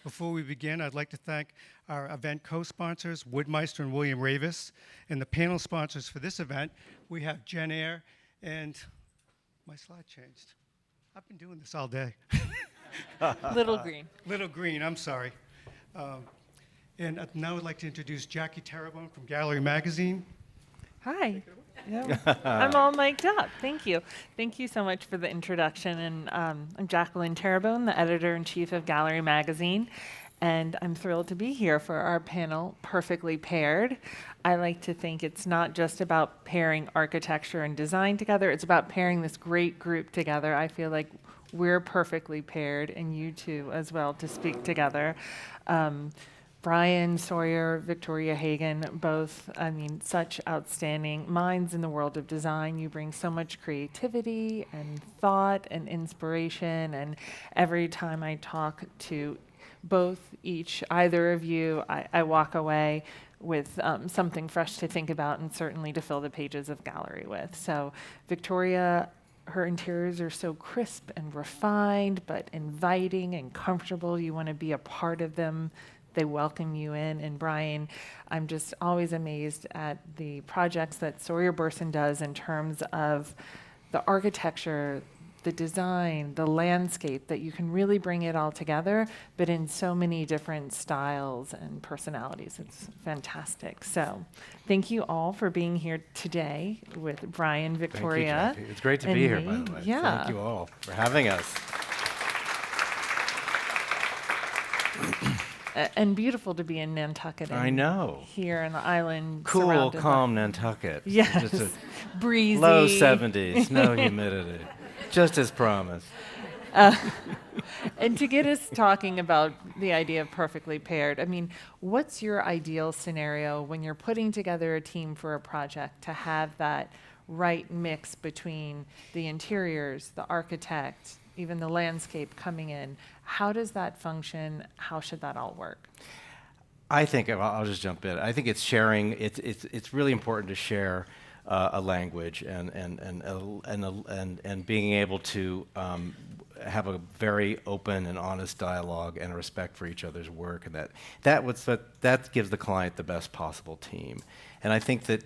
Before we begin, I'd like to thank our event co-sponsors, Woodmeister and William Ravis, and the panel sponsors for this event. We have Jen Air, and my slide changed. I've been doing this all day. Little Green. Little Green, I'm sorry. And now I'd like to introduce Jackie Terrebonne from Gallery Magazine. Hi. Yeah. I'm all mic'd up. Thank you. Thank you so much for the introduction. And I'm Jacqueline Terrebonne, the editor-in-chief of Gallery Magazine. And I'm thrilled to be here for our panel, Perfectly Paired. I like to think it's not just about pairing architecture and design together. It's about pairing this great group together. I feel like we're perfectly paired, and you two as well, to speak together. Brian Sawyer, Victoria Hagan, both, such outstanding minds in the world of design. You bring so much creativity and thought and inspiration, and every time I talk to either of you, I walk away with something fresh to think about and certainly to fill the pages of Gallery with. So Victoria, her interiors are so crisp and refined, but inviting and comfortable. You want to be a part of them. They welcome you in. And Brian, I'm just always amazed at the projects that Sawyer Berson does in terms of the architecture, the design, the landscape, that you can really bring it all together, but in so many different styles and personalities. It's fantastic. So thank you all for being here today with Brian, Victoria. Thank you, Jackie. It's great to be here, by the way. Yeah. Thank you all for having us. And beautiful to be in Nantucket. I know. Here on the island. Cool, calm Nantucket. Yes. Just a breezy. low 70s, no humidity. Just as promised. And to get us talking about the idea of perfectly paired, what's your ideal scenario when you're putting together a team for a project to have that right mix between the interiors, the architect, even the landscape coming in? How does that function? How should that all work? I think I'll just jump in. I think it's sharing. It's really important to share a language and being able to have a very open and honest dialogue and a respect for each other's work, and that gives the client the best possible team. And I think that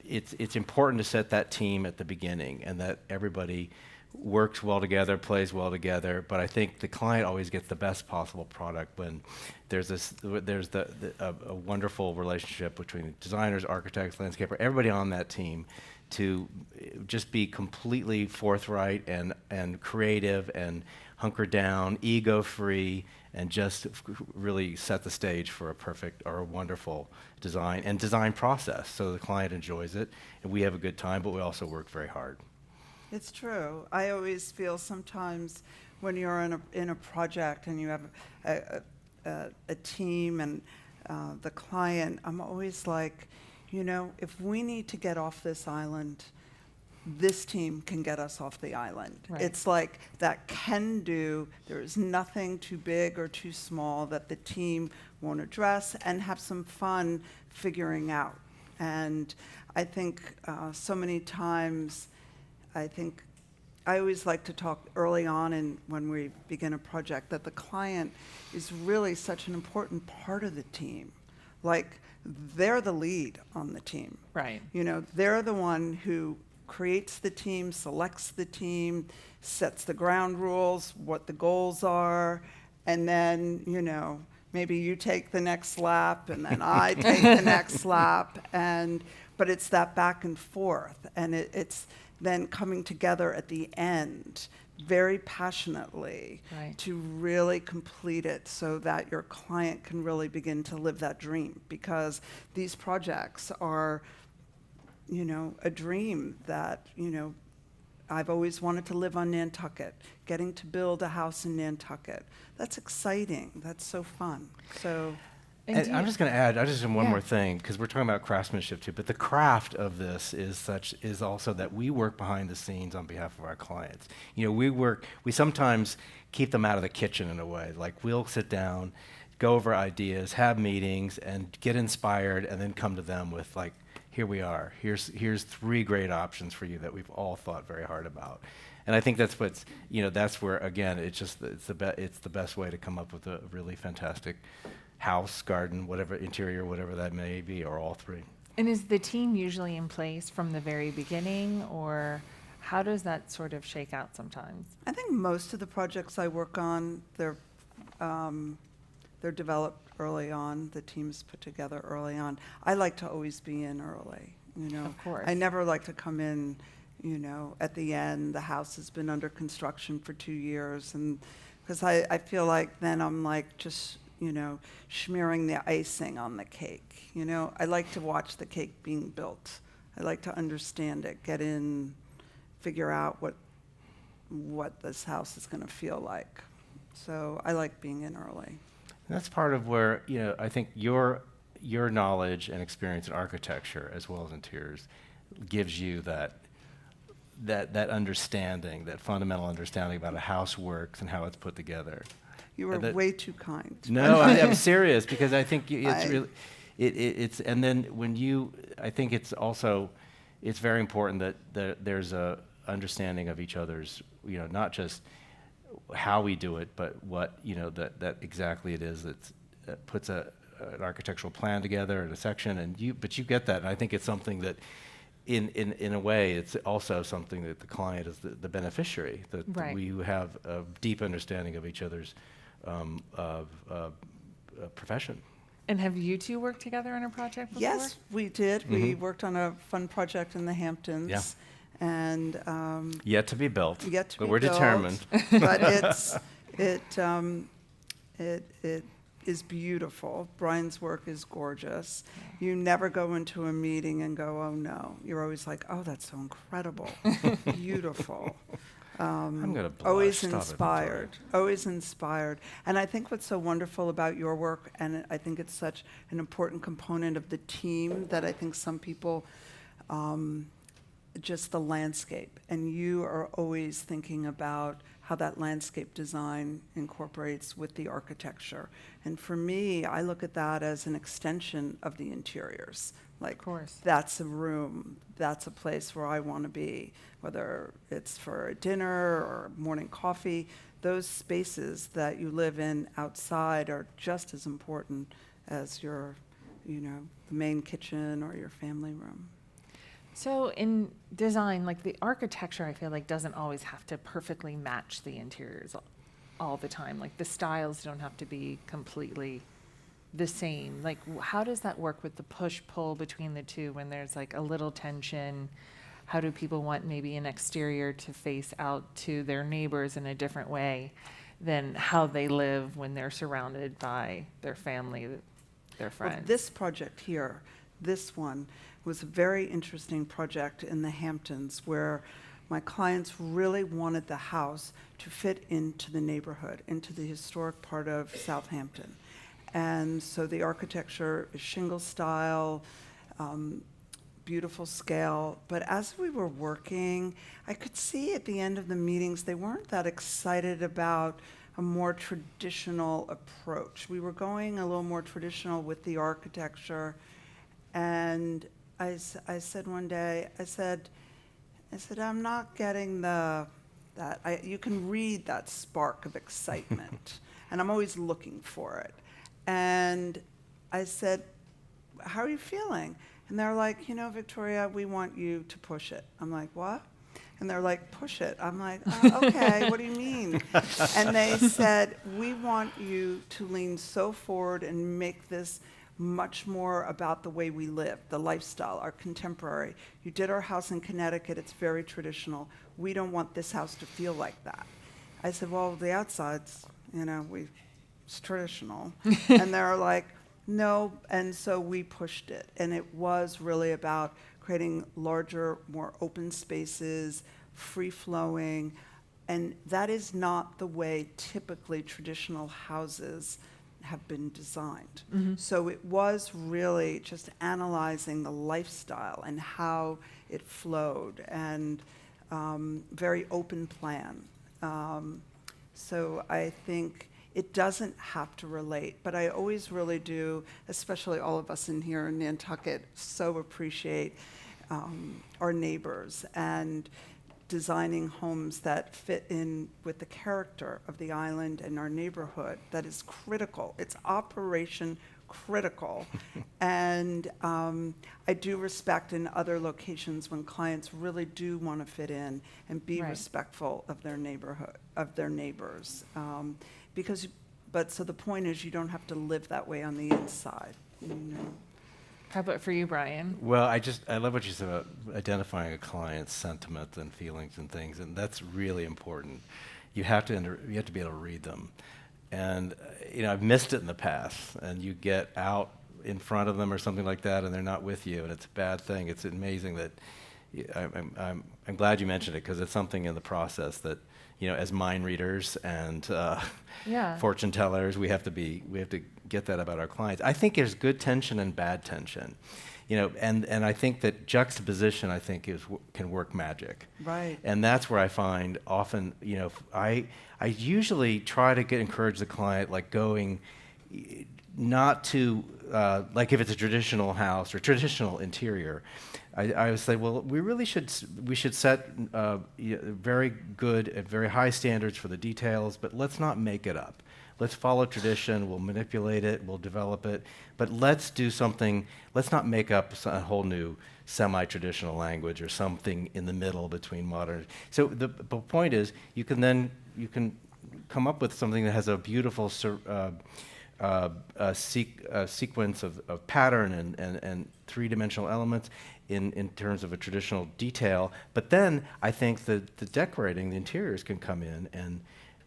it's important to set that team at the beginning, and that everybody works well together, plays well together. But I think the client always gets the best possible product when there's a wonderful relationship between designers, architects, landscaper, everybody on that team, to just be completely forthright and creative and hunker down, ego-free, and just really set the stage for a perfect or a wonderful design process, so the client enjoys it and we have a good time, but we also work very hard. It's true. I always feel sometimes when you're in a project and you have a team and the client, I'm always like, if we need to get off this island, this team can get us off the island. Right. It's like that can do. There is nothing too big or too small that the team won't address and have some fun figuring out. And I think so many times, I always like to talk early on when we begin a project that the client is really such an important part of the team. Like, they're the lead on the team. Right. They're the one who creates the team, selects the team, sets the ground rules, what the goals are, and then, maybe you take the next lap and then I take the next lap. But it's that back and forth, and it's then coming together at the end very passionately, right, to really complete it so that your client can really begin to live that dream. Because these projects are, a dream that, I've always wanted to live on Nantucket, getting to build a house in Nantucket. That's exciting. That's so fun. So. And I'm just going to add, one more thing, because we're talking about craftsmanship too, but the craft of this is also that we work behind the scenes on behalf of our clients. We sometimes keep them out of the kitchen in a way. Like, we'll sit down, go over ideas, have meetings, and get inspired, and then come to them with, like, here we are. Here's 3 great options for you that we've all thought very hard about. And I think that's what's, that's where, again, it's the best way to come up with a really fantastic house, garden, whatever, interior, whatever that may be, or all three. And is the team usually in place from the very beginning, or how does that sort of shake out sometimes? I think most of the projects I work on, they're developed early on. The team's put together early on. I like to always be in early. Of course. I never like to come in, at the end. The house has been under construction for 2 years, and because I feel like then I'm like just smearing the icing on the cake. I like to watch the cake being built. I like to understand it, get in, figure out what this house is going to feel like. So I like being in early. That's part of where, I think your knowledge and experience in architecture as well as interiors gives you that understanding, that fundamental understanding about how a house works and how it's put together. You were way too kind. No, I'm serious, because I think really, it's, and then I think it's also, it's very important that there's a understanding of each other's, not just how we do it, but what, that exactly it is that puts an architectural plan together and a section, but you get that, and I think it's something that, in a way, it's also something that the client is the beneficiary, that Right. we have a deep understanding of each other's profession. And have you two worked together on a project before? Yes, we did. We worked on a fun project in the Hamptons. Yeah. And Yet to be built. yet to but be we're built, determined. But it is beautiful. Brian's work is gorgeous. You never go into a meeting and go, oh no. You're always like, oh, that's so incredible, beautiful. I'm gonna blush. Always Stop it, inspired, always inspired. And I think what's so wonderful about your work, and I think it's such an important component of the team, that I think some people, just the landscape, and you are always thinking about how that landscape design incorporates with the architecture. And for me, I look at that as an extension of the interiors. Like, Of course. that's a room, that's a place where I want to be, whether it's for a dinner or morning coffee. Those spaces that you live in outside are just as important as your, the main kitchen or your family room. So in design, like the architecture, I feel like doesn't always have to perfectly match the interiors all the time. Like the styles don't have to be completely the same. Like how does that work with the push-pull between the two when there's like a little tension? How do people want maybe an exterior to face out to their neighbors in a different way than how they live when they're surrounded by their family, their friends? Well, this project here, this one, was a very interesting project in the Hamptons where my clients really wanted the house to fit into the neighborhood, into the historic part of Southampton. And so the architecture is shingle style, beautiful scale. But as we were working, I could see at the end of the meetings, they weren't that excited about a more traditional approach. We were going a little more traditional with the architecture. And I said one day, I said, I'm not getting you can read that spark of excitement. And I'm always looking for it. And I said, how are you feeling? And they're like, Victoria, we want you to push it. I'm like, what? And they're like, push it. I'm like, oh, okay, what do you mean? And they said, we want you to lean so forward and make this much more about the way we live, the lifestyle, our contemporary. You did our house in Connecticut, it's very traditional. We don't want this house to feel like that. I said, well, the outside's, it's traditional. And they're like, no, and so we pushed it. And it was really about creating larger, more open spaces, free-flowing, and that is not the way typically traditional houses have been designed. Mm-hmm. So it was really just analyzing the lifestyle and how it flowed, and very open plan. So I think it doesn't have to relate, but I always really do, especially all of us in here in Nantucket, so appreciate our neighbors. And designing homes that fit in with the character of the island and our neighborhood. That is critical. It's operation critical. And I do respect in other locations when clients really do want to fit in and be Right. respectful of their neighborhood, of their neighbors. So the point is, you don't have to live that way on the inside. You know? How about for you, Brian? Well, I love what you said about identifying a client's sentiments and feelings and things, and that's really important. You have to be able to read them, and I've missed it in the past. And you get out in front of them or something like that, and they're not with you, and it's a bad thing. It's amazing that I'm glad you mentioned it, because it's something in the process that as mind readers and Yeah. fortune tellers, we have to get that about our clients. I think there's good tension and bad tension, and I think that juxtaposition, can work magic. Right. And that's where I find often, I usually try to encourage the client, like going not to, like if it's a traditional house or traditional interior, I would say, well, we should set very good and very high standards for the details, but let's not make it up. Let's follow tradition, we'll manipulate it, we'll develop it, but let's do something, let's not make up a whole new semi-traditional language or something in the middle between modern. So the point is, you can come up with something that has a beautiful sequence of pattern and three-dimensional elements in terms of a traditional detail. But then I think that the decorating, the interiors can come in and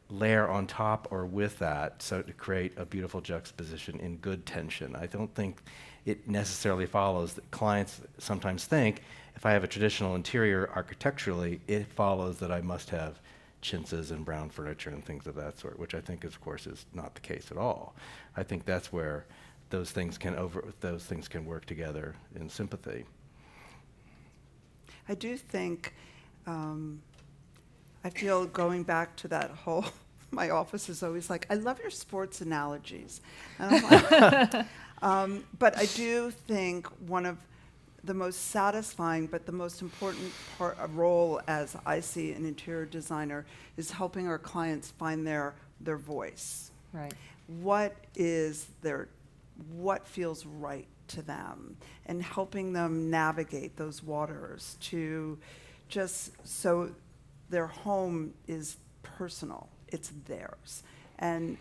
layer on top or with that, so to create a beautiful juxtaposition in good tension. I don't think it necessarily follows that clients sometimes think, if I have a traditional interior architecturally, it follows that I must have chintzes and brown furniture and things of that sort, which I think, of course, is not the case at all. I think that's where those things can work together in sympathy. I do think, I feel going back to that whole, my office is always like, I love your sports analogies. And I'm like, but I do think one of the most satisfying but the most important role, as I see an interior designer, is helping our clients find their voice. Right. What feels right to them, and helping them navigate those waters to just so their home is personal, it's theirs. And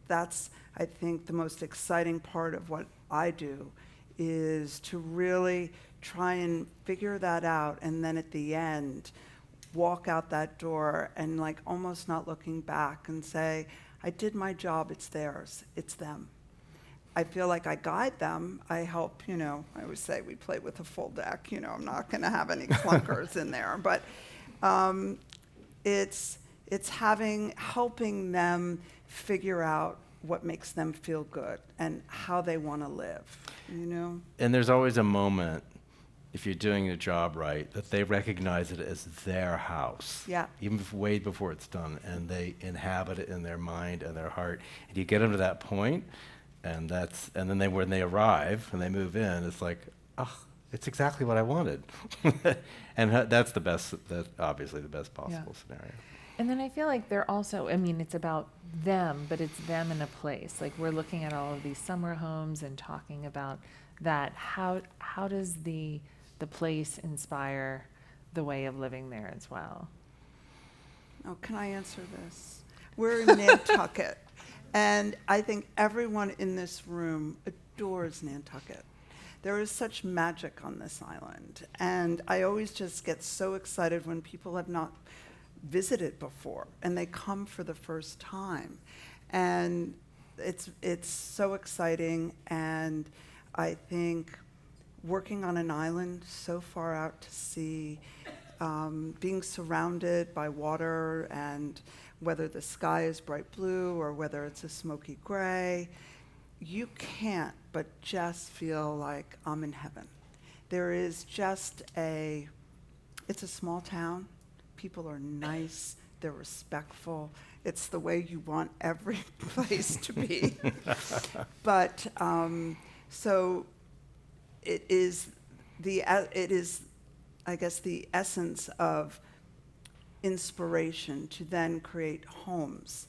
that's I think the most exciting part of what I do, is to really try and figure that out, and then at the end walk out that door and like almost not looking back and say, I did my job, it's theirs, it's them. I feel like I guide them, I help, I always say we play with a full deck, I'm not gonna have any clunkers in there, but it's helping them figure out what makes them feel good and how they want to live, And there's always a moment, if you're doing your job right, that they recognize it as their house. Yeah. Even way before it's done, and they inhabit it in their mind and their heart. And you get them to that point, and then when they arrive and they move in, it's like, it's exactly what I wanted. And that's obviously the best possible scenario. And then I feel like they're also, it's about them, but it's them in a place. Like, we're looking at all of these summer homes and talking about that. How does the place inspire the way of living there as well? Oh, can I answer this? We're in Nantucket, and I think everyone in this room adores Nantucket. There is such magic on this island, and I always just get so excited when people have not visited before and they come for the first time, and it's so exciting. And I think working on an island so far out to sea, being surrounded by water, and whether the sky is bright blue or whether it's a smoky gray, you can't but just feel like I'm in heaven. There is just it's a small town. People are nice, they're respectful. It's the way you want every place to be. But so it is, I guess, the essence of inspiration to then create homes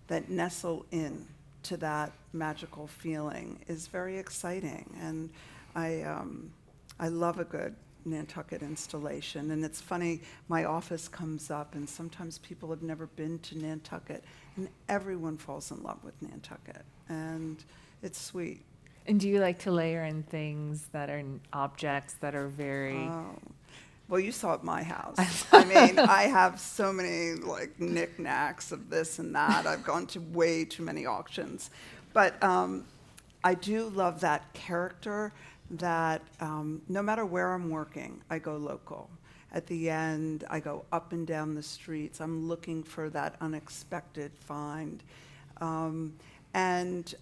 that nestle in to that magical feeling is very exciting. And I love a good Nantucket installation. And it's funny, my office comes up and sometimes people have never been to Nantucket and everyone falls in love with Nantucket. And it's sweet. And do you like to layer in things that are objects that are very... Oh. Well, you saw at my house. I mean, I have so many like knickknacks of this and that. I've gone to way too many auctions. But I do love that character that no matter where I'm working, I go local. At the end, I go up and down the streets. I'm looking for that unexpected find. And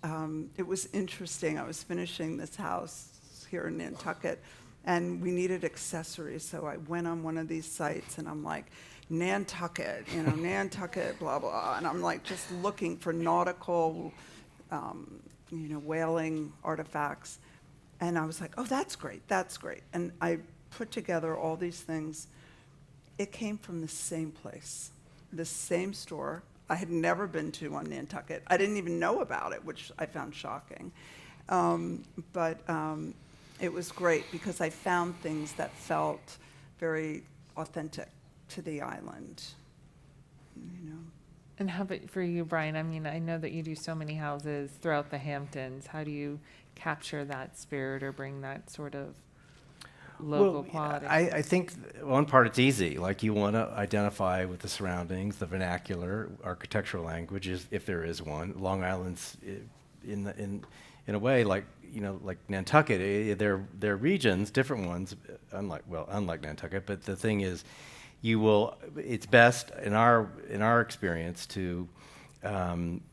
it was interesting. I was finishing this house here in Nantucket, and we needed accessories. So I went on one of these sites, and I'm like, Nantucket, Nantucket, blah, blah. And I'm like just looking for nautical, whaling artifacts. And I was like, oh, that's great, that's great. And I put together all these things. It came from the same place, the same store I had never been to on Nantucket. I didn't even know about it, which I found shocking. But it was great because I found things that felt very authentic to the island, And how about for you, Brian? I mean, I know that you do so many houses throughout the Hamptons. How do you capture that spirit or bring that sort of local quality? I think one part it's easy. Like you want to identify with the surroundings, the vernacular, architectural language, if there is one. Long Island's in a way like Nantucket. They're regions, different ones, unlike Nantucket. But the thing is, it's best in our experience to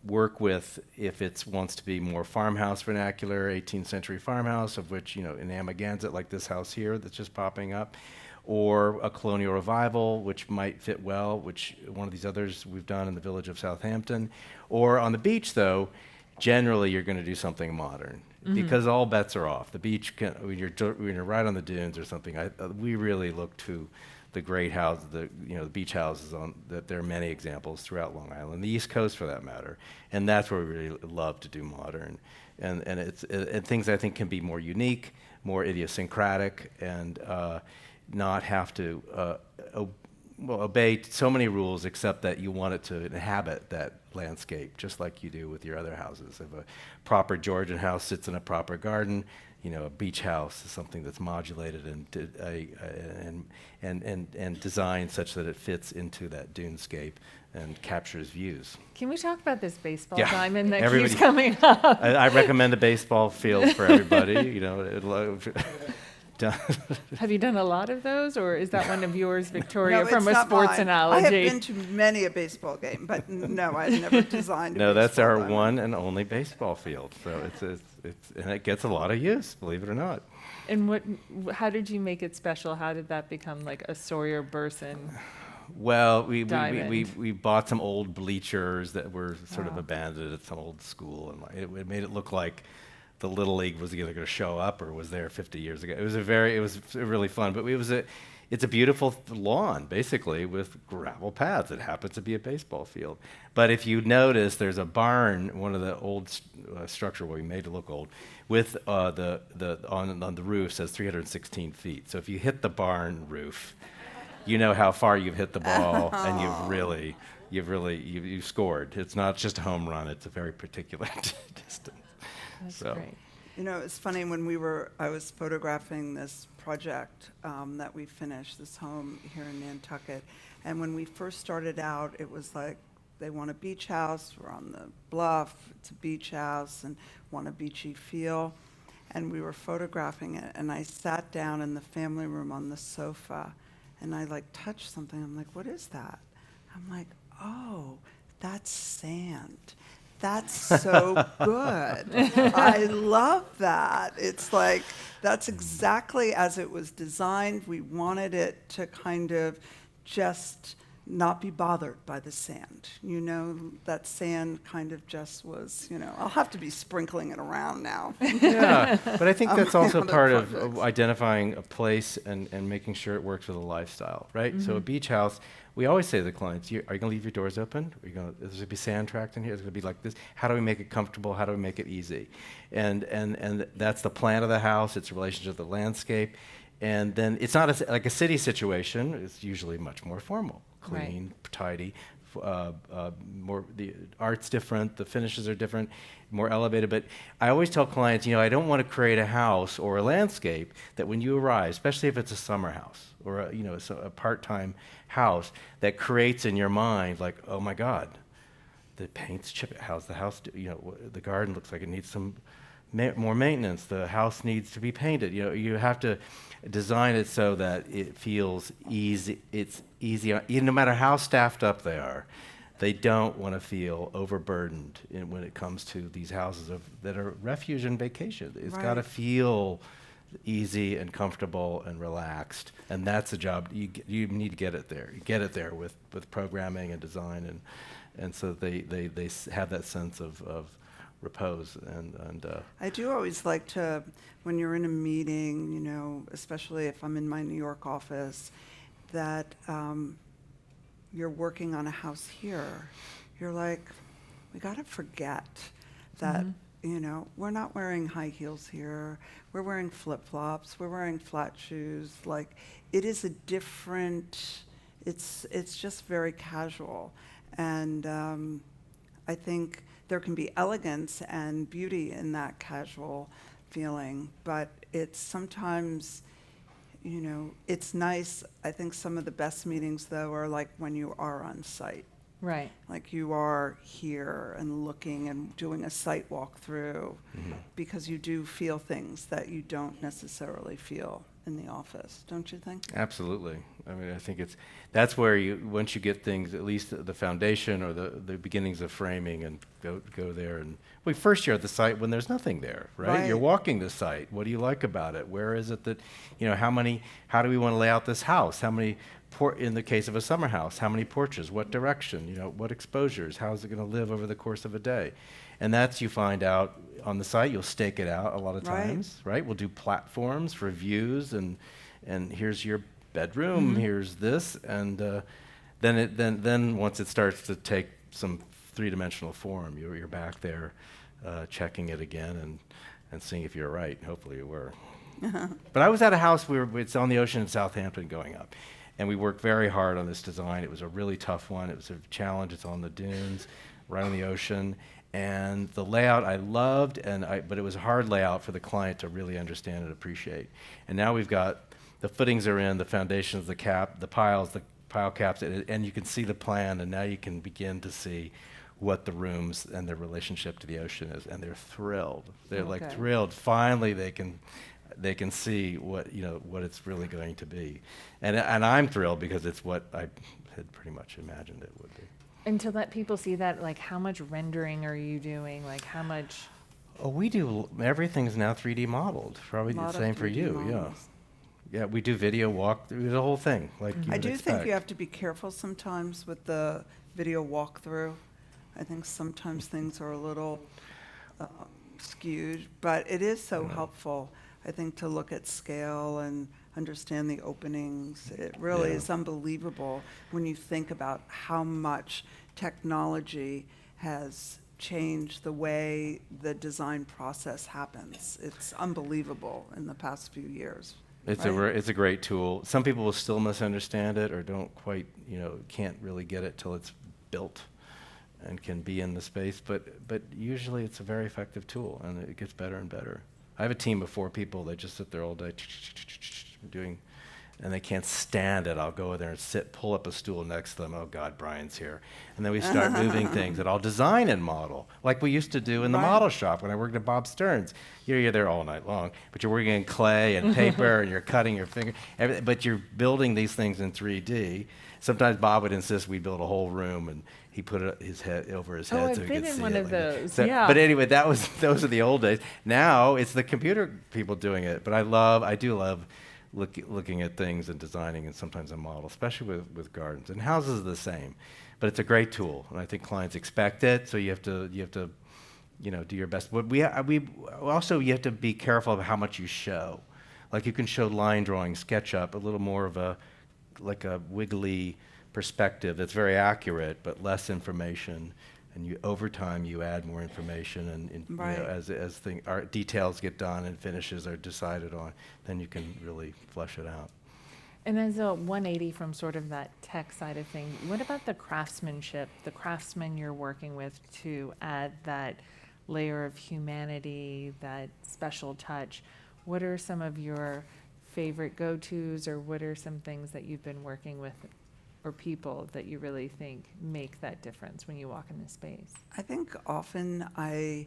work with, if it wants to be more farmhouse vernacular, 18th century farmhouse, of which, in Amagansett, like this house here that's just popping up, or a colonial revival, which might fit well, which one of these others we've done in the village of Southampton. Or on the beach, though, generally you're going to do something modern, because all bets are off. The beach, when you're right on the dunes or something, we really look to the great houses, the beach houses that there are many examples throughout Long Island, the East Coast for that matter, and that's where we really love to do modern, and things I think can be more unique, more idiosyncratic, and not have to obey so many rules, except that you want it to inhabit that landscape, just like you do with your other houses. If a proper Georgian house sits in a proper garden, a beach house is something that's modulated and designed such that it fits into that dunescape and captures views. Can we talk about this baseball Yeah. diamond that Everybody- keeps coming up? I recommend a baseball field for everybody. Have you done a lot of those, or is that one of yours, Victoria, No, from it's a not sports mine. analogy? I have been to many a baseball game, but no, I've never designed a No, that's baseball our diamond. one and only baseball field. So and it gets a lot of use, believe it or not. And how did you make it special? How did that become like a Sawyer Berson? Well, we Diamond. bought some old bleachers that were sort of Wow. abandoned abandoned at some old school, and it made it look like the Little League was either going to show up or was there 50 years ago. It was really fun, but it's a beautiful lawn, basically, with gravel paths. It happens to be a baseball field. But if you notice, there's a barn, one of the old structure where we made it look old, with on the roof says 316 feet. So if you hit the barn roof, you know how far you've hit the ball, and you've scored. It's not just a home run; it's a very particular distance. That's So. great. It's funny I was photographing this project that we finished, this home here in Nantucket. And when we first started out, it was like, they want a beach house, we're on the bluff, it's a beach house, and want a beachy feel. And we were photographing it, and I sat down in the family room on the sofa, and I touched something. I'm like, what is that? I'm like, oh, that's sand. That's so good. I love that. It's like, that's exactly as it was designed. We wanted it to kind of just not be bothered by the sand. You know, that sand kind of just was, you know, I'll have to be sprinkling it around now. Yeah, but I think that's also other part of projects. identifying a place and making sure it works with a lifestyle, right? So a beach house, we always say to the clients, are you going to leave your doors open? Are you going to, is there going to be sand tracked in here? Is it going to be like this? How do we make it comfortable? How do we make it easy? And that's the plan of the house. It's a relationship with the landscape. And then it's not like a city situation. It's usually much more formal, clean, tidy. More, the art's different, the finishes are different, more elevated. But I always tell clients, you know, I don't want to create a house or a landscape that when you arrive, especially if it's a summer house or a, you know, a part-time house, that creates in your mind like, oh my God, the paint's chipping. How's the house? You know, the garden looks like it needs some more maintenance. The house needs to be painted. You know, you have to design it so that it feels easy. It's easy, no matter how staffed up they are. They don't want to feel overburdened when it comes to these houses that are refuge and vacation. It's got to feel easy and comfortable and relaxed, and that's the job. You need to get it there. You get it there with programming and design, and so they have that sense of repose and I do always like to, when you're in a meeting, you know, especially if I'm in my New York office, that you're working on a house here, you're like, we got to forget that, you know, we're not wearing high heels here, we're wearing flip-flops, we're wearing flat shoes. Like, it is a different, it's just very casual. And I think there can be elegance and beauty in that casual feeling, but it's sometimes, you know, it's nice. I think some of the best meetings, though, are like when you are on site. Right. Like you are here and looking and doing a site walkthrough, because you do feel things that you don't necessarily feel in the office, don't you think? Absolutely. I mean, I think that's where once you get things, at least the foundation or the beginnings of framing, and go there. And first you're at the site when there's nothing there, right? You're walking the site. What do you like about it? Where is it that, you know, how do we want to lay out this house? How many, in the case of a summer house, how many porches? What direction? You know, what exposures? How is it going to live over the course of a day? And that's, you find out on the site. You'll stake it out a lot of times, right? We'll do platforms for views, and here's your bedroom, here's this, and then once it starts to take some three-dimensional form, you're back there checking it again and seeing if you're right. Hopefully you were. But I was at a house it's on the ocean in Southampton going up, and we worked very hard on this design. It was a really tough one. It was a challenge. It's on the dunes, right on the ocean. And the layout I loved, but it was a hard layout for the client to really understand and appreciate. And now we've got the footings are in, the foundations, the pile caps, and you can see the plan, and now you can begin to see what the rooms and their relationship to the ocean is, and they're thrilled. They're like thrilled. Finally, they can see what it's really going to be, and I'm thrilled because it's what I had pretty much imagined it would be. And to let people see that, like, how much rendering are you doing? Like, how much? Oh, we do. Everything's now 3D modeled. Probably the same for you. Models. Yeah, we do video walk through the whole thing. Like you I would do expect. think you have to be careful sometimes with the video walkthrough. I think sometimes things are a little skewed, but it is so helpful, I think, to look at scale and understand the openings. It really is unbelievable when you think about how much technology has changed the way the design process happens. It's unbelievable in the past few years. It's right? a great tool. Some people will still misunderstand it or don't quite, can't really get it till it's built and can be in the space. But usually it's a very effective tool, and it gets better and better. I have a team of 4 people. They just sit there all day doing, and they can't stand it. I'll go there and pull up a stool next to them. Oh God, Brian's here. And then we start moving things that I'll design and model, like we used to do in the model shop when I worked at Bob Stern's. You're there all night long, but you're working in clay and paper, and you're cutting your finger, but you're building these things in 3D. Sometimes Bob would insist we build a whole room, and he put his head over his head so he could see it. I've been in one of those. So, yeah. But anyway, those are the old days. Now it's the computer people doing it. But I do love looking at things and designing and sometimes a model, especially with gardens. And houses are the same, but it's a great tool, and I think clients expect it. So you have to do your best. But we also, you have to be careful of how much you show. Like you can show line drawing, SketchUp, a little more of a wiggly perspective that's very accurate, but less information. And over time, you add more information, and Right. as our details get done and finishes are decided on, then you can really flesh it out. And as a 180 from sort of that tech side of things, what about the craftsmanship, the craftsmen you're working with to add that layer of humanity, that special touch? What are some of your favorite go-tos, or what are some things that you've been working with, or people that you really think make that difference when you walk in this space? I think often I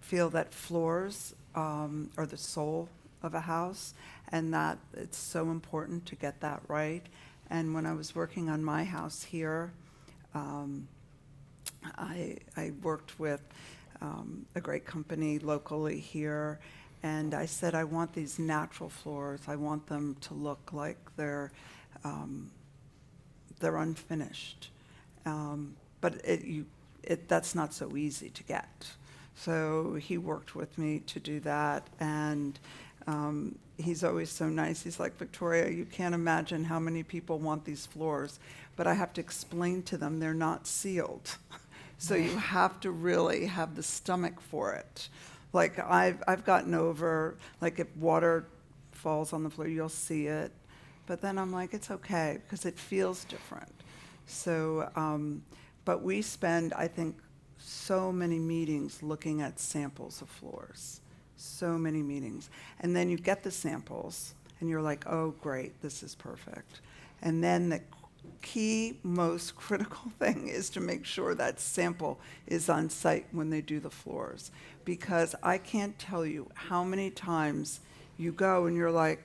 feel that floors are the soul of a house, and that it's so important to get that right. And when I was working on my house here, I worked with a great company locally here, and I said, I want these natural floors. I want them to look like they're unfinished. But that's not so easy to get. So he worked with me to do that, and he's always so nice. He's like, Victoria, you can't imagine how many people want these floors, but I have to explain to them they're not sealed. So you have to really have the stomach for it. Like I've gotten over, like if water falls on the floor, you'll see it. But then I'm like, it's okay, because it feels different. So, but we spend, I think, so many meetings looking at samples of floors. So many meetings. And then you get the samples, and you're like, oh, great, this is perfect. And then the key, most critical thing is to make sure that sample is on site when they do the floors. Because I can't tell you how many times you go and you're like,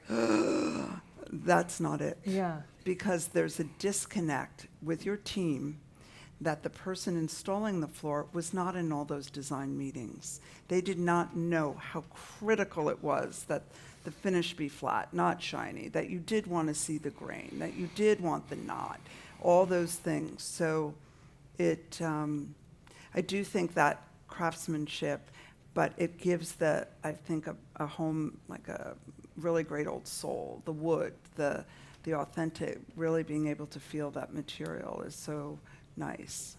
that's not it. Yeah. Because there's a disconnect with your team that the person installing the floor was not in all those design meetings. They did not know how critical it was that the finish be flat, not shiny, that you did want to see the grain, that you did want the knot, all those things. So I do think that craftsmanship, but it gives I think a home like a really great old soul. The wood, the authentic, really being able to feel that material is so nice.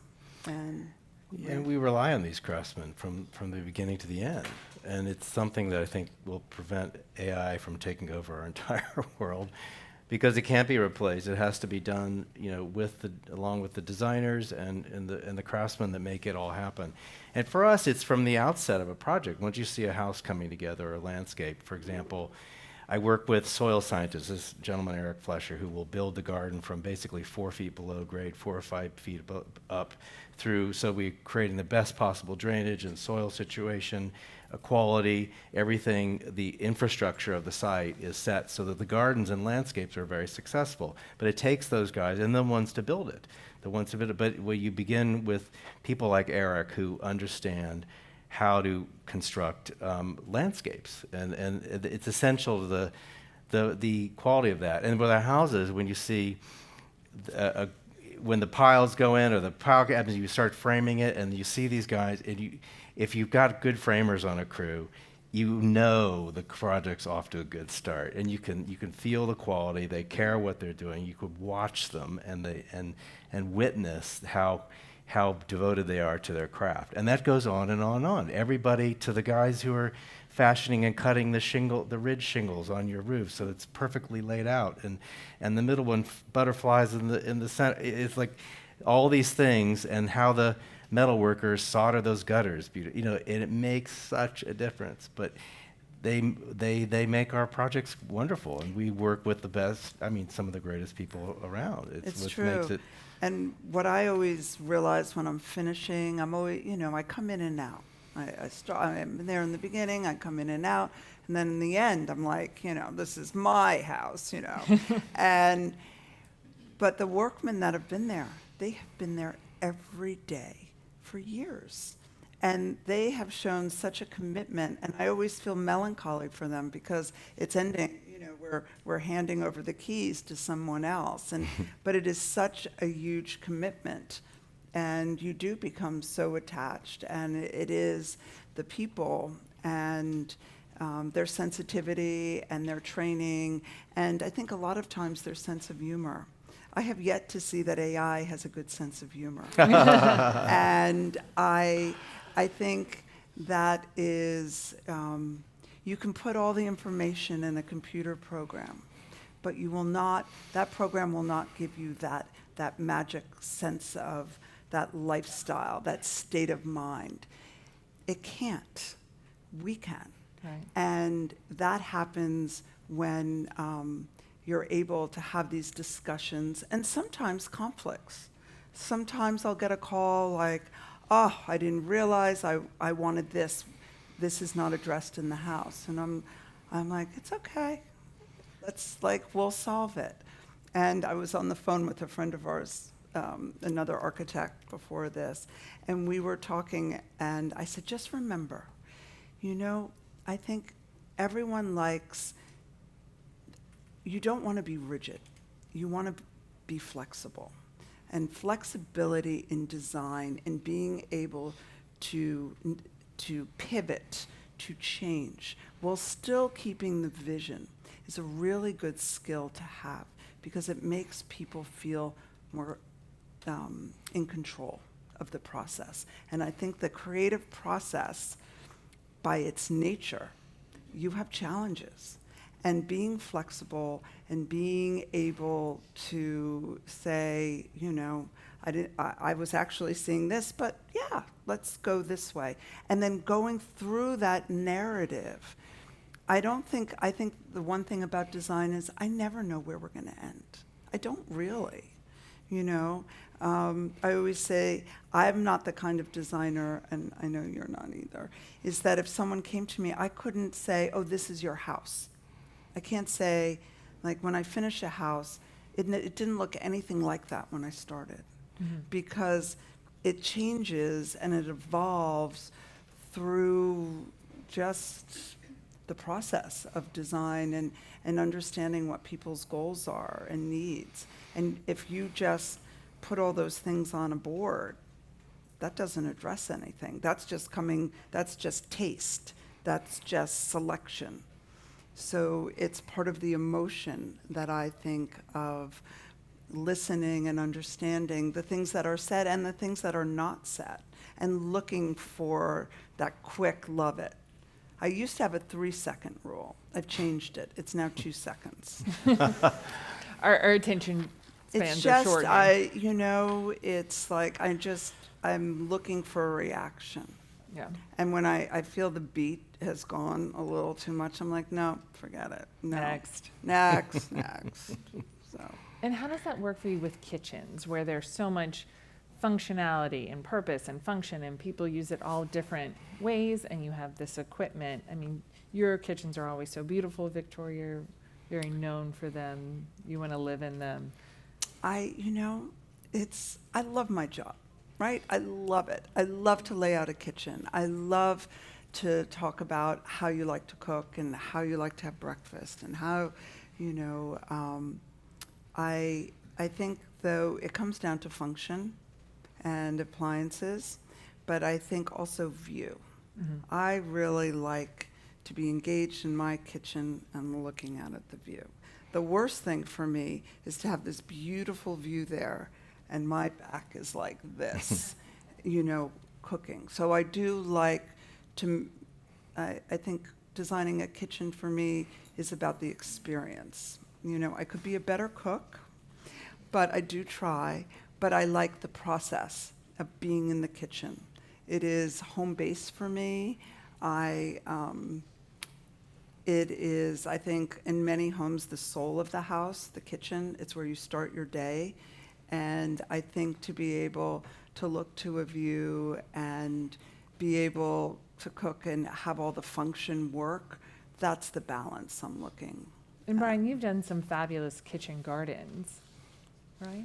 And we rely on these craftsmen from the beginning to the end. And it's something that I think will prevent AI from taking over our entire world, because it can't be replaced. It has to be done, along with the designers and the craftsmen that make it all happen. And for us, it's from the outset of a project. Once you see a house coming together, or a landscape, for example, I work with soil scientists, this gentleman, Eric Flesher, who will build the garden from basically 4 feet below grade, 4 or 5 feet up through. So we're creating the best possible drainage and soil situation, quality, everything, the infrastructure of the site is set so that the gardens and landscapes are very successful. But it takes those guys and the ones to build it. But where you begin with people like Eric, who understand how to construct landscapes, and it's essential to the quality of that. And with our houses, when you see when the piles go in, or the pile happens, you start framing it, and you see these guys, and if you've got good framers on a crew, the project's off to a good start, and you can feel the quality. They care what they're doing. You could watch them and witness how devoted they are to their craft. And that goes on and on and on. Everybody, to the guys who are fashioning and cutting the ridge shingles on your roof so it's perfectly laid out, and the middle one, butterflies in the center. It's like all these things, and how the metal workers solder those gutters, and it makes such a difference. But they make our projects wonderful, and we work with the best, some of the greatest people around. It's what true. Makes it. And what I always realize when I'm finishing, I'm always, I come in and out. I'm there in the beginning, I come in and out, and then in the end, I'm like, this is my house, But the workmen that have been there, they have been there every day for years. And they have shown such a commitment, and I always feel melancholy for them because it's ending, we're handing over the keys to someone else. But it is such a huge commitment, and you do become so attached. And it is the people and their sensitivity and their training, and I think a lot of times their sense of humor. I have yet to see that AI has a good sense of humor. And I think that is, you can put all the information in a computer program, but that program will not give you that magic sense of that lifestyle, that state of mind. It can't. We can. Right. And that happens when you're able to have these discussions, and sometimes conflicts. Sometimes I'll get a call like, oh, I didn't realize I wanted this. This is not addressed in the house. And I'm like, it's okay. We'll solve it. And I was on the phone with a friend of ours, another architect before this, and we were talking, and I said, just remember, I think everyone you don't want to be rigid. You want to be flexible. And flexibility in design and being able to pivot, to change, while still keeping the vision is a really good skill to have, because it makes people feel more in control of the process. And I think the creative process, by its nature, you have challenges. And being flexible and being able to say, I was actually seeing this, but yeah, let's go this way. And then going through that narrative. I think the one thing about design is I never know where we're going to end. I don't really. I always say, I'm not the kind of designer, and I know you're not either, is that if someone came to me, I couldn't say, oh, this is your house. I can't say, like, when I finish a house, it didn't look anything like that when I started. Mm-hmm. Because it changes and it evolves through just the process of design and understanding what people's goals are and needs. And if you just put all those things on a board, that doesn't address anything. That's just taste. That's just selection. So it's part of the emotion that I think of listening and understanding the things that are said and the things that are not said, and looking for that quick love it. I used to have a 3-second rule. I've changed it. It's now 2 seconds. Our attention spans are shortening. It's like I'm looking for a reaction. Yeah. And when I feel the beat has gone a little too much, I'm like, no, forget it. No. Next. So. And how does that work for you with kitchens, where there's so much functionality and purpose and function, and people use it all different ways, and you have this equipment? I mean, your kitchens are always so beautiful, Victoria. You're very known for them. You want to live in them. I love my job, right? I love it. I love to lay out a kitchen. I love to talk about how you like to cook and how you like to have breakfast and how, I think, though, it comes down to function and appliances, but I think also view. Mm-hmm. I really like to be engaged in my kitchen and looking out at the view. The worst thing for me is to have this beautiful view there and my back is like this, cooking. So I do like to, I think designing a kitchen for me is about the experience. I could be a better cook, but I do try, but I like the process of being in the kitchen. It is home base for me. It is, I think, in many homes, the soul of the house, the kitchen. It's where you start your day. And I think to be able to look to a view and be able to cook and have all the function work, that's the balance I'm looking. And Brian, you've done some fabulous kitchen gardens, right?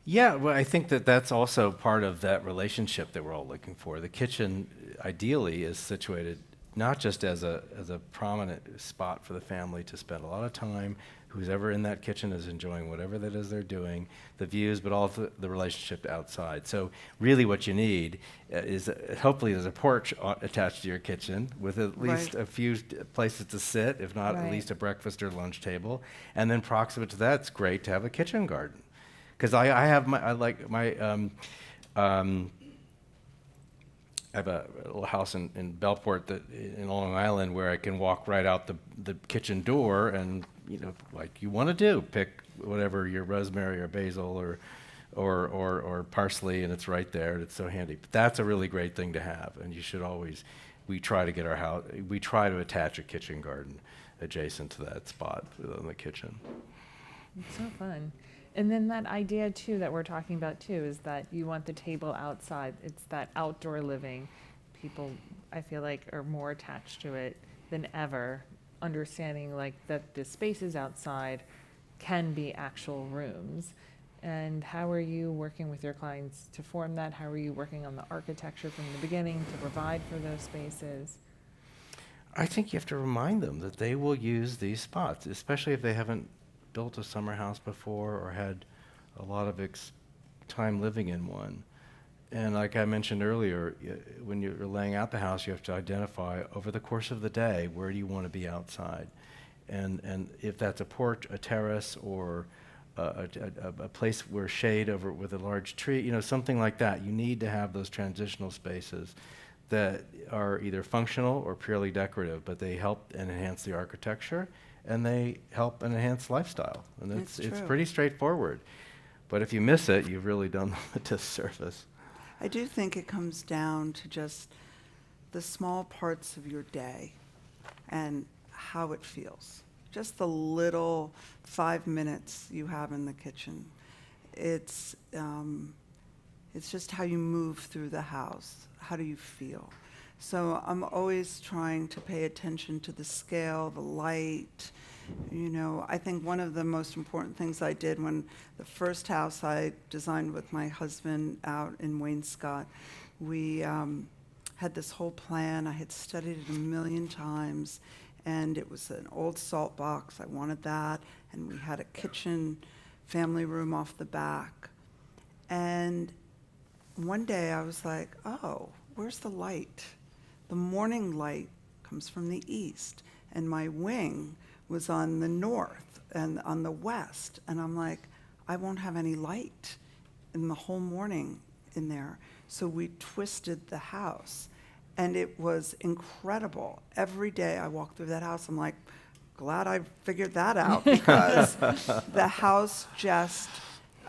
Yeah, well, I think that's also part of that relationship that we're all looking for. The kitchen, ideally, is situated not just as a prominent spot for the family to spend a lot of time. Who's ever in that kitchen is enjoying whatever that is they're doing, the views, but also the relationship outside. So really what you need is hopefully there's a porch attached to your kitchen with at least Right. a few places to sit, if not at Right. least a breakfast or lunch table. And then proximate to that, it's great to have a kitchen garden. Because I have I have a little house in Bellport in Long Island where I can walk right out the kitchen door and, like you want to do, pick whatever your rosemary or basil or parsley, and it's right there, and it's so handy. But that's a really great thing to have, and you should always, we try to attach a kitchen garden adjacent to that spot in the kitchen. It's so fun. And then that idea too that we're talking about too is that you want the table outside. It's that outdoor living. People, I feel like, are more attached to it than ever, understanding like that the spaces outside can be actual rooms. And how are you working with your clients to form that? How are you working on the architecture from the beginning to provide for those spaces? I think you have to remind them that they will use these spots, especially if they haven't built a summer house before or had a lot of time living in one. And like I mentioned earlier, when you're laying out the house, you have to identify over the course of the day, where do you want to be outside? And if that's a porch, a terrace, or a place where shade over with a large tree, something like that, you need to have those transitional spaces that are either functional or purely decorative, but they help and enhance the architecture, and they help and enhance lifestyle. And it's true. pretty straightforward. But if you miss it, you've really done them a disservice. I do think it comes down to just the small parts of your day and how it feels. Just the little 5 minutes you have in the kitchen. It's just how you move through the house. How do you feel? So I'm always trying to pay attention to the scale, the light. I think one of the most important things I did when the first house I designed with my husband out in Wainscott, we had this whole plan. I had studied it a million times, and it was an old salt box. I wanted that, and we had a kitchen, family room off the back. And one day I was like, oh, where's the light? The morning light comes from the east, and my wing was on the north and on the west. And I'm like, I won't have any light in the whole morning in there. So we twisted the house, and it was incredible. Every day I walk through that house, I'm like, glad I figured that out, because the house just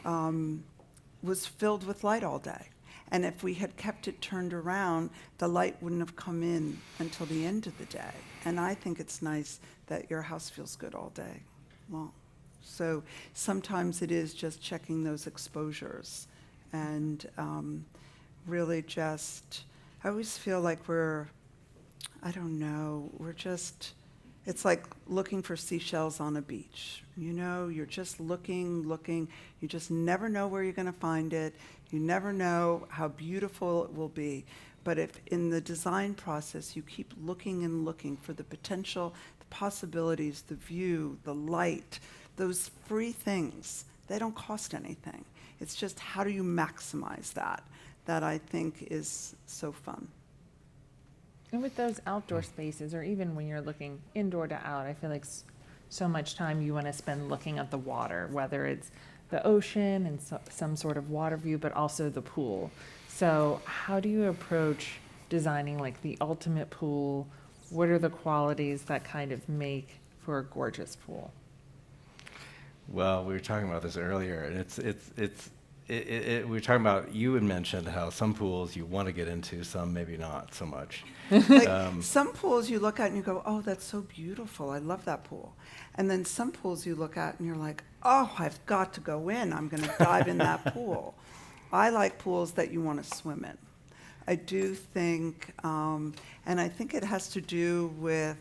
was filled with light all day. And if we had kept it turned around, the light wouldn't have come in until the end of the day. And I think it's nice that your house feels good all day long. So sometimes it is just checking those exposures and really just, I always feel like it's like looking for seashells on a beach. You're just looking. You just never know where you're going to find it. You never know how beautiful it will be. But if in the design process you keep looking and looking for the potential, the possibilities, the view, the light, those free things, they don't cost anything. It's just how do you maximize that I think is so fun. And with those outdoor spaces, or even when you're looking indoor to out, I feel like so much time you want to spend looking at the water, whether it's the ocean and some sort of water view, but also the pool. So how do you approach designing like the ultimate pool? What are the qualities that kind of make for a gorgeous pool? Well, we were talking about this earlier, and we were talking about, you had mentioned how some pools you want to get into, some maybe not so much. Some pools you look at and you go, oh, that's so beautiful. I love that pool. And then some pools you look at and you're like, oh, I've got to go in. I'm going to dive in that pool. I like pools that you want to swim in. I do think, and I think it has to do with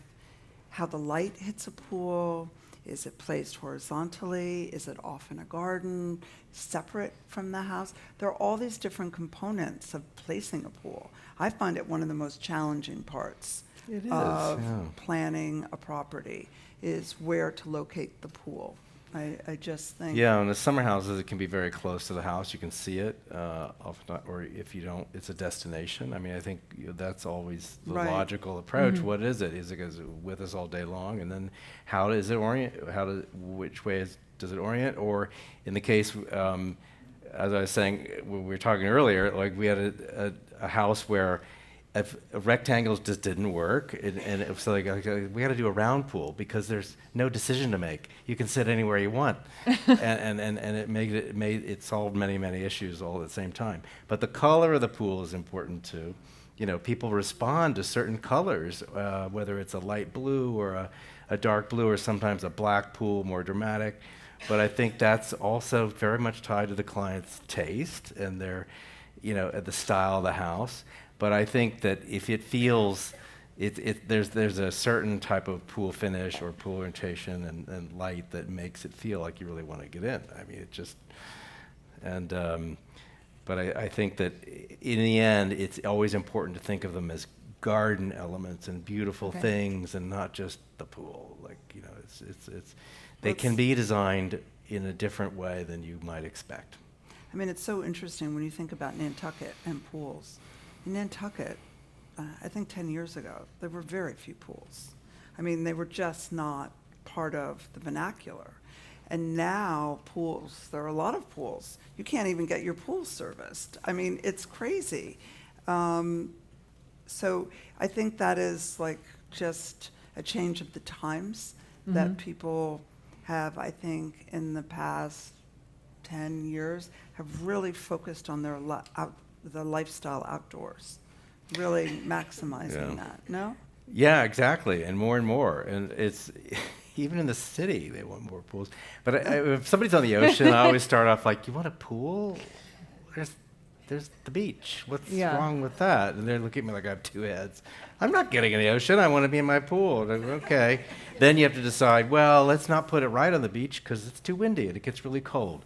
how the light hits a pool. Is it placed horizontally? Is it off in a garden, separate from the house? There are all these different components of placing a pool. I find it one of the most challenging parts It is, of yeah. planning a property, is where to locate the pool. I just think. Yeah, and the summer houses, it can be very close to the house. You can see it, often, or if you don't, it's a destination. I mean, I think that's always the Right. logical approach. What is it? Is it goes with us all day long? And then how does it orient? Which way does it orient? Or in the case, as I was saying, when we were talking earlier, like we had a house where if rectangles just didn't work, and it was like we got to do a round pool because there's no decision to make. You can sit anywhere you want, and it solved many issues all at the same time. But the color of the pool is important too. You know, people respond to certain colors, whether it's a light blue or a dark blue, or sometimes a black pool, more dramatic. But I think that's also very much tied to the client's taste and their, the style of the house. But I think that if it feels, there's a certain type of pool finish or pool orientation and light that makes it feel like you really want to get in. I mean, but I think that in the end, it's always important to think of them as garden elements and beautiful things, and not just the pool. Like, they can be designed in a different way than you might expect. I mean, it's so interesting when you think about Nantucket and pools. In Nantucket, I think 10 years ago, there were very few pools. I mean, they were just not part of the vernacular. And now pools, there are a lot of pools. You can't even get your pool serviced. I mean, it's crazy. So I think that is like just a change of the times that people have, I think, in the past 10 years, have really focused on their the lifestyle outdoors, really maximizing that, no? Yeah, exactly, and more. And it's, even in the city, they want more pools. But if somebody's on the ocean, I always start off like, you want a pool? There's the beach. What's wrong with that? And they're looking at me like I have two heads. I'm not getting in the ocean. I want to be in my pool. Okay. Then you have to decide, well, let's not put it right on the beach because it's too windy and it gets really cold.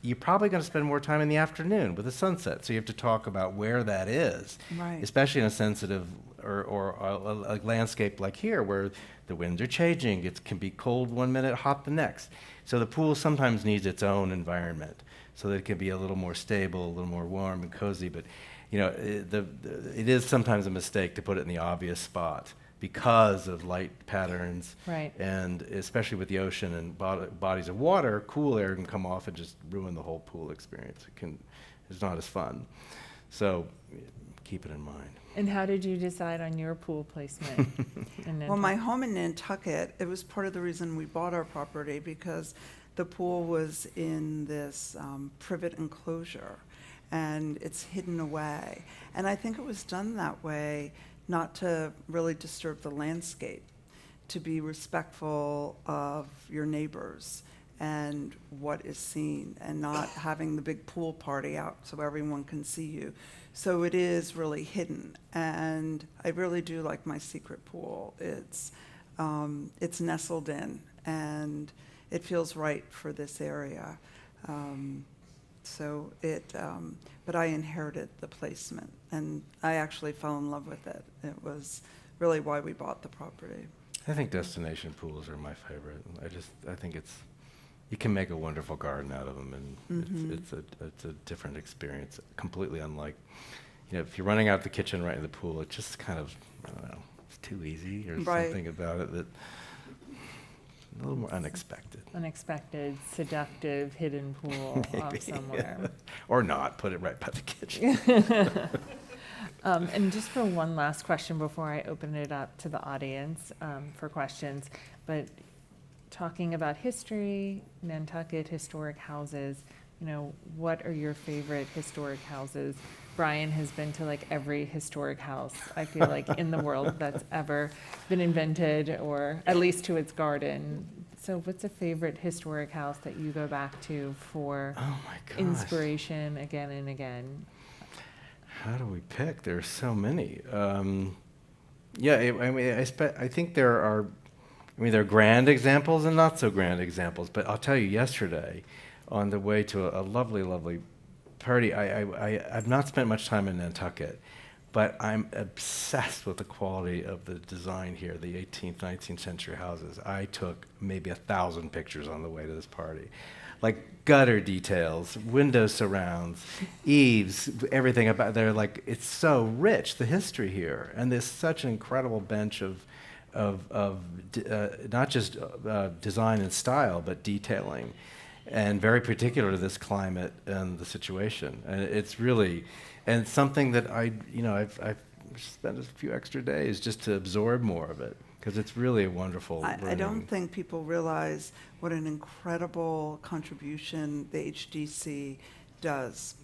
You're probably going to spend more time in the afternoon with the sunset. So you have to talk about where that is, Right. especially in a sensitive or a landscape like here where the winds are changing. It can be cold one minute, hot the next. So the pool sometimes needs its own environment so that it can be a little more stable, a little more warm and cozy. But it is sometimes a mistake to put it in the obvious spot because of light patterns, Right. and especially with the ocean and bodies of water, cool air can come off and just ruin the whole pool experience. It's not as fun. So keep it in mind. And how did you decide on your pool placement? Well, my home in Nantucket, it was part of the reason we bought our property, because the pool was in this privet enclosure, and it's hidden away. And I think it was done that way not to really disturb the landscape, to be respectful of your neighbors and what is seen, and not having the big pool party out so everyone can see you. So it is really hidden, and I really do like my secret pool. It's nestled in, and it feels right for this area. But I inherited the placement, and I actually fell in love with it. It was really why we bought the property. I think destination pools are my favorite. I think you can make a wonderful garden out of them, and it's a different experience, completely unlike, if you're running out the kitchen right in the pool, it just kind of, I don't know, it's too easy, or something about it that a little more unexpected. Unexpected, seductive, hidden pool off somewhere. Yeah. Or not, put it right by the kitchen. And just for one last question before I open it up to the audience for questions, but talking about history, Nantucket, historic houses, what are your favorite historic houses? Brian has been to like every historic house, I feel like, in the world that's ever been invented, or at least to its garden. So what's a favorite historic house that you go back to for inspiration again and again? How do we pick? There are so many. I think there are grand examples and not so grand examples, but I'll tell you, yesterday, on the way to a lovely, lovely party, I've not spent much time in Nantucket, but I'm obsessed with the quality of the design here, the 18th, 19th century houses. I took maybe 1,000 pictures on the way to this party. Like gutter details, window surrounds, eaves, everything about there. Like, it's so rich, the history here. And there's such an incredible bench of not just design and style, but detailing, and very particular to this climate and the situation. And it's really, and something that I've spent a few extra days just to absorb more of it, because it's really a wonderful I don't think people realize what an incredible contribution the HDC does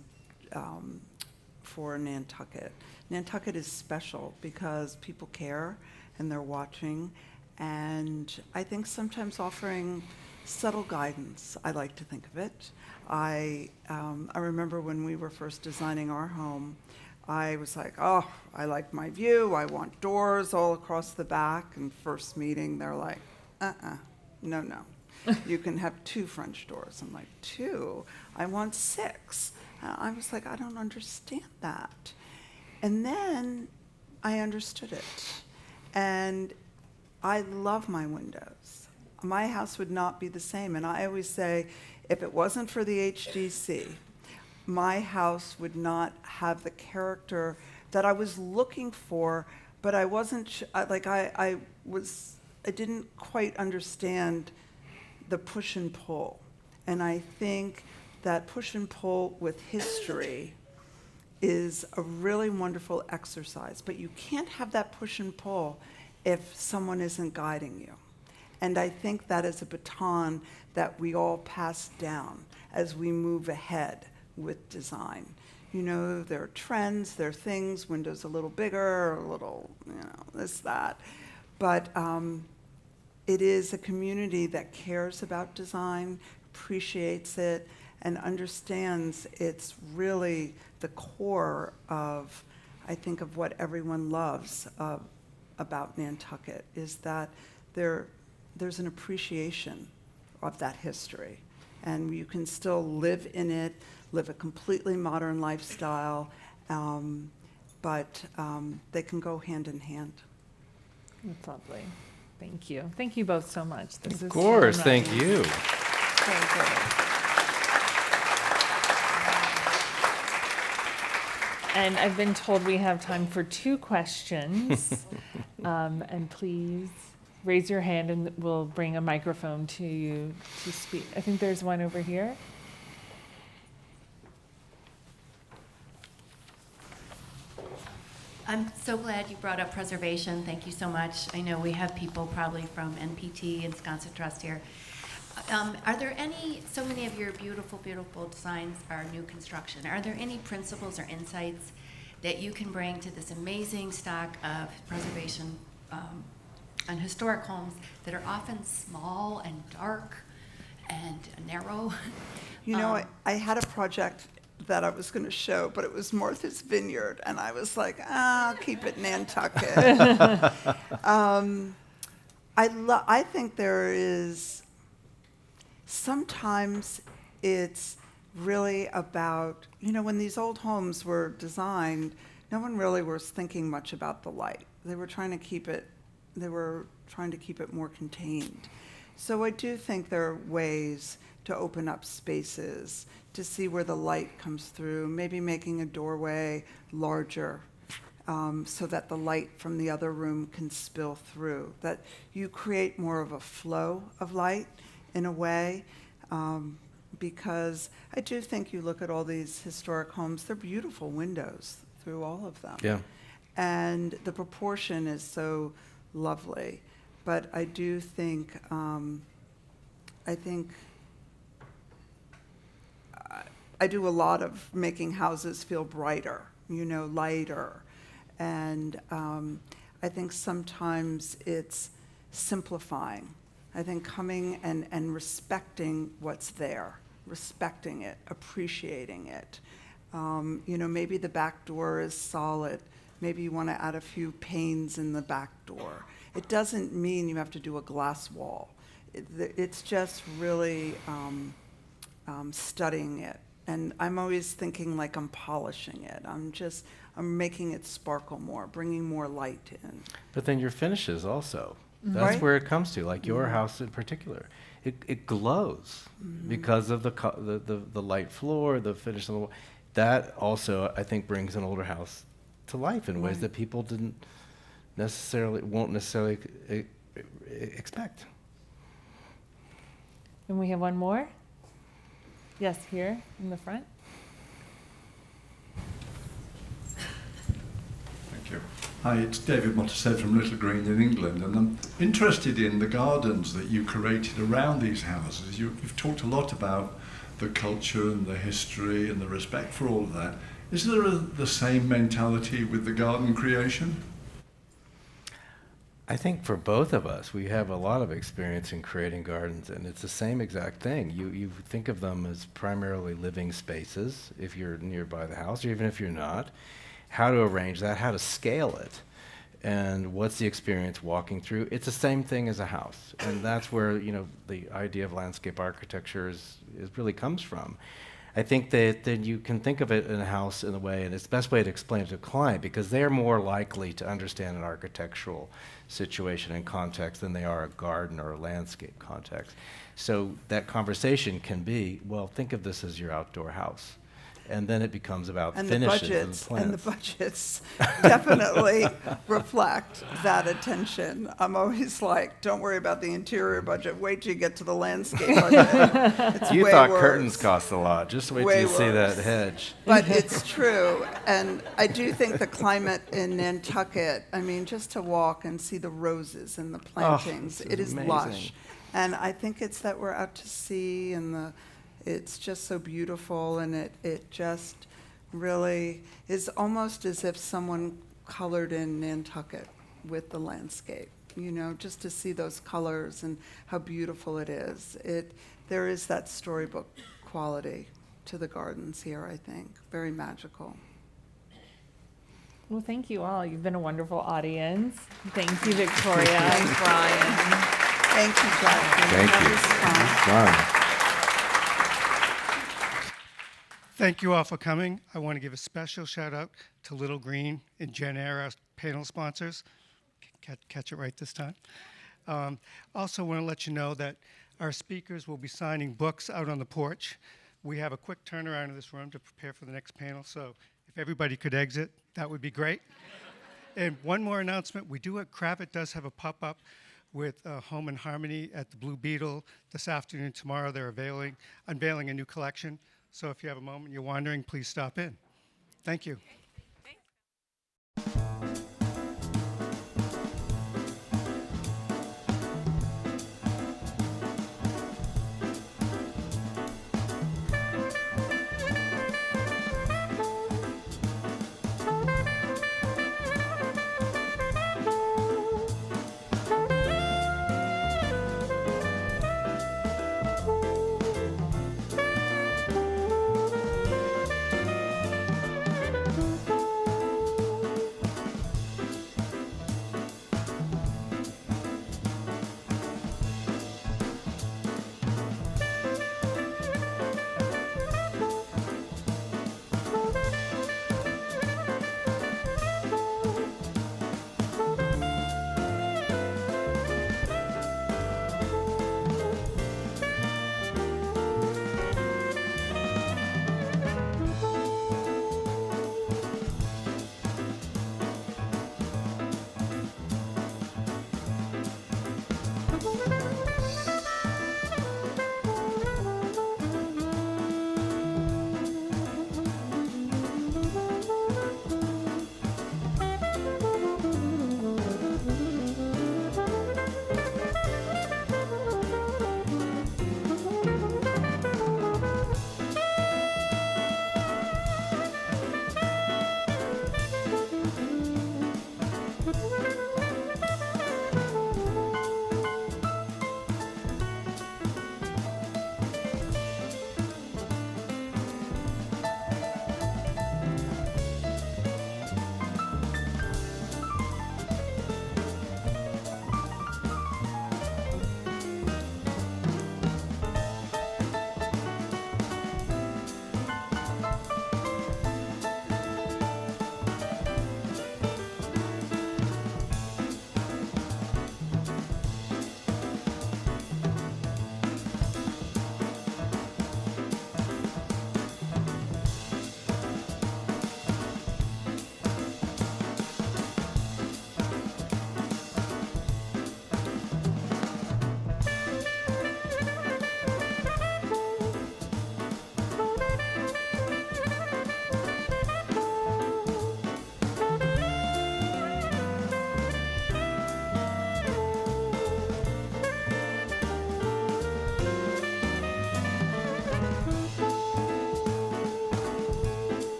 for Nantucket. Nantucket is special because people care and they're watching, and I think sometimes offering subtle guidance, I like to think of it. I remember when we were first designing our home, I was like, oh, I like my view, I want doors all across the back, and first meeting, they're like, no. You can have 2 French doors. I'm like, 2? I want 6. I was like, I don't understand that. And then I understood it. And I love my windows. My house would not be the same. And I always say, if it wasn't for the HDC, my house would not have the character that I was looking for, but I wasn't, I didn't quite understand the push and pull. And I think that push and pull with history is a really wonderful exercise, but you can't have that push and pull if someone isn't guiding you. And I think that is a baton that we all pass down as we move ahead with design. There are trends, there are things, windows a little bigger, a little, this, that. But it is a community that cares about design, appreciates it, and understands it's really the core of, I think, of what everyone loves about Nantucket, is that there's an appreciation of that history. And you can still live in it, live a completely modern lifestyle, but they can go hand in hand. That's lovely. Thank you. Thank you both so much. This is Of course, so thank nice. you. Very good. And I've been told we have time for 2 questions. And please raise your hand and we'll bring a microphone to you to speak. I think there's one over here. I'm so glad you brought up preservation. Thank you so much. I know we have people probably from NPT and Wisconsin Trust here. Are there so many of your beautiful, beautiful designs are new construction. Are there any principles or insights that you can bring to this amazing stock of preservation on historic homes that are often small and dark and narrow? I had a project that I was going to show, but it was Martha's Vineyard, and I was like, I'll keep it Nantucket. I think there is, sometimes it's really about, when these old homes were designed, no one really was thinking much about the light. They were trying to keep it more contained. So I do think there are ways to open up spaces, to see where the light comes through, maybe making a doorway larger so that the light from the other room can spill through, that you create more of a flow of light in a way, because I do think you look at all these historic homes, they're beautiful windows through all of them. Yeah. And the proportion is so lovely. But I do think, I do a lot of making houses feel brighter, lighter. And I think sometimes it's simplifying. I think coming and respecting what's there, respecting it, appreciating it. Maybe the back door is solid. Maybe you want to add a few panes in the back door. It doesn't mean you have to do a glass wall. It's just really studying it And I'm always thinking like I'm polishing it. I'm making it sparkle more, bringing more light in. But then your finishes also. That's Right. where it comes to, like your house in particular. It glows because of the light floor, the finish on the wall. That also, I think, brings an older house to life in ways Right. that people won't necessarily expect. And we have one more. Yes, here in the front. Thank you. Hi, it's David Mottershead from Little Green in England, and I'm interested in the gardens that you created around these houses. You've talked a lot about the culture and the history and the respect for all of that. Is there the same mentality with the garden creation? I think for both of us, we have a lot of experience in creating gardens, and it's the same exact thing. You think of them as primarily living spaces if you're nearby the house, or even if you're not. How to arrange that, how to scale it, and what's the experience walking through. It's the same thing as a house, and that's where the idea of landscape architecture is really comes from. I think that you can think of it in a house in a way, and it's the best way to explain it to a client because they're more likely to understand an architectural situation and context than they are a garden or a landscape context. So that conversation can be, well, think of this as your outdoor house. And then it becomes about And finishes the budgets definitely reflect that attention. I'm always like, don't worry about the interior budget. Wait till you get to the landscape budget. It's You way thought worse. curtains cost a lot. Just wait Way till you see that worse. hedge. But it's true. And I do think the climate in Nantucket, I mean, just to walk and see the roses and the plantings, this it is is amazing. lush. And I think it's that we're out to sea and it's just so beautiful, and it just really is almost as if someone colored in Nantucket with the landscape, just to see those colors and how beautiful it is. There is that storybook quality to the gardens here, I think. Very magical. Well, thank you all. You've been a wonderful audience. Thank you, Victoria. Thanks, Brian. Thank you, Jacqueline. Thank That was fun. Fun. Thank you all for coming. I want to give a special shout out to Little Green and Jen Eyre, our panel sponsors. Catch it right this time. Also want to let you know that our speakers will be signing books out on the porch. We have a quick turnaround in this room to prepare for the next panel, so if everybody could exit, that would be great. And one more announcement, Cravat does have a pop-up with Home and Harmony at the Blue Beetle this afternoon. Tomorrow they're unveiling a new collection. So if you have a moment you're wandering, please stop in. Thank you.